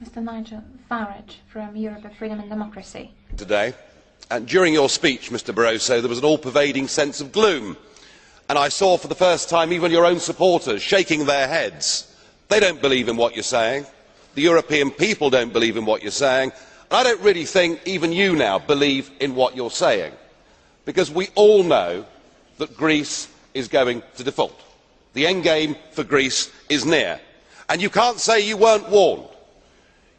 Mr. Nigel Farage from Europe of Freedom and Democracy. Today, and during your speech, Mr. Barroso, there was an all-pervading sense of gloom, and I saw for the first time even your own supporters shaking their heads. They don't believe in what you're saying. The European people don't believe in what you're saying. And I don't really think even you now believe in what you're saying, because we all know that Greece is going to default. The end game for Greece is near, and you can't say you weren't warned.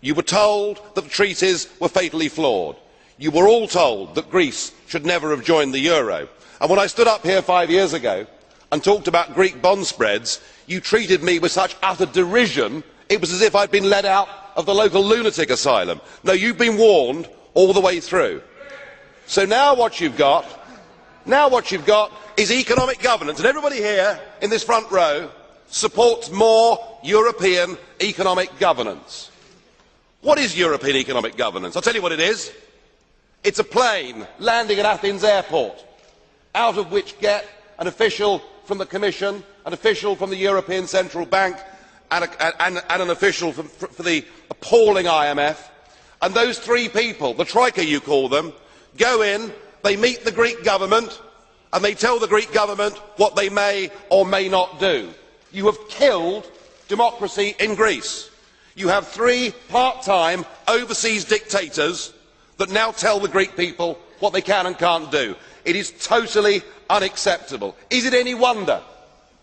You were told that the treaties were fatally flawed. You were all told that Greece should never have joined the euro. And when I stood up here 5 years ago and talked about Greek bond spreads, you treated me with such utter derision, it was as if I had been let out of the local lunatic asylum. No, you've been warned all the way through. So now what you've got is economic governance, and everybody here in this front row supports more European economic governance. What is European economic governance? I'll tell you what it is. It's a plane landing at Athens airport, out of which get an official from the Commission, an official from the European Central Bank, and an official for the appalling IMF. And those three people, the Troika you call them, go in, they meet the Greek government, and they tell the Greek government what they may or may not do. You have killed democracy in Greece. You have three part-time overseas dictators that now tell the Greek people what they can and can't do. It is totally unacceptable. Is it any wonder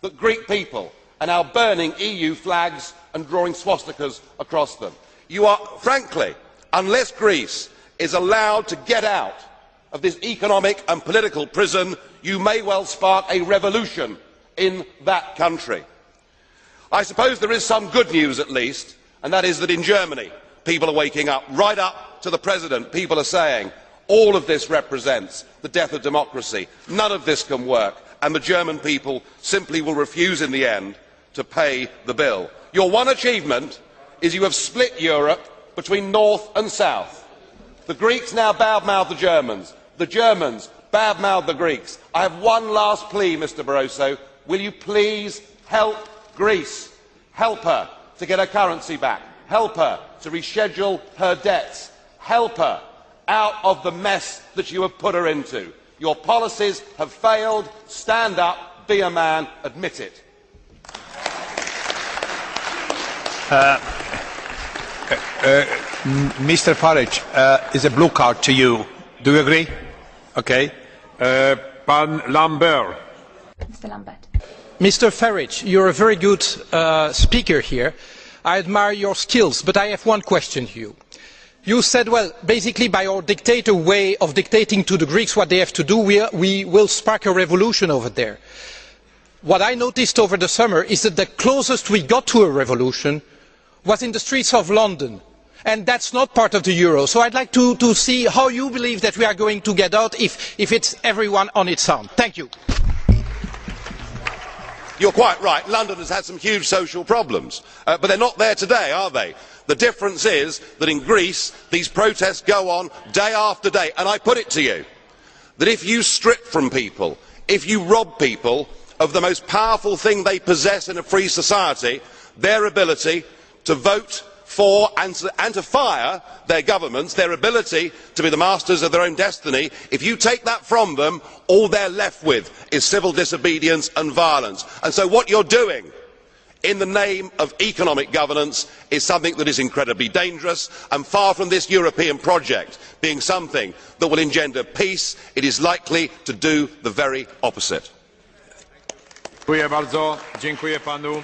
that Greek people are now burning EU flags and drawing swastikas across them? You are, frankly, unless Greece is allowed to get out of this economic and political prison, you may well spark a revolution in that country. I suppose there is some good news at least, and that is that in Germany people are waking up. Right up to the President, people are saying all of this represents the death of democracy, none of this can work, and the German people simply will refuse in the end to pay the bill. Your one achievement is you have split Europe between north and south. The Greeks now badmouth the Germans. The Germans badmouth the Greeks. I have one last plea, Mr. Barroso. Will you please help Greece? Help her to get her currency back. Help her to reschedule her debts. Help her out of the mess that you have put her into. Your policies have failed. Stand up, be a man, admit it. Mr. Farage, is a blue card to you. Do you agree? Okay. Pan Lambert. Mr. Lambert. Mr. Farage, you're a very good speaker here. I admire your skills, but I have one question to you. You said, well, basically by our dictator way of dictating to the Greeks what they have to do, we will spark a revolution over there. What I noticed over the summer is that the closest we got to a revolution was in the streets of London, and that's not part of the euro. So I'd like to see how you believe that we are going to get out if it's everyone on its own. Thank you. You're quite right. London has had some huge social problems, but they're not there today, are they? The difference is that in Greece, these protests go on day after day. And I put it to you that if you strip from people, if you rob people of the most powerful thing they possess in a free society, their ability to vote for and to fire their governments, their ability to be the masters of their own destiny, if you take that from them, all they're left with is civil disobedience and violence. And so what you're doing in the name of economic governance is something that is incredibly dangerous, and far from this European project being something that will engender peace, it is likely to do the very opposite. Dziękuję bardzo. Dziękuję panu.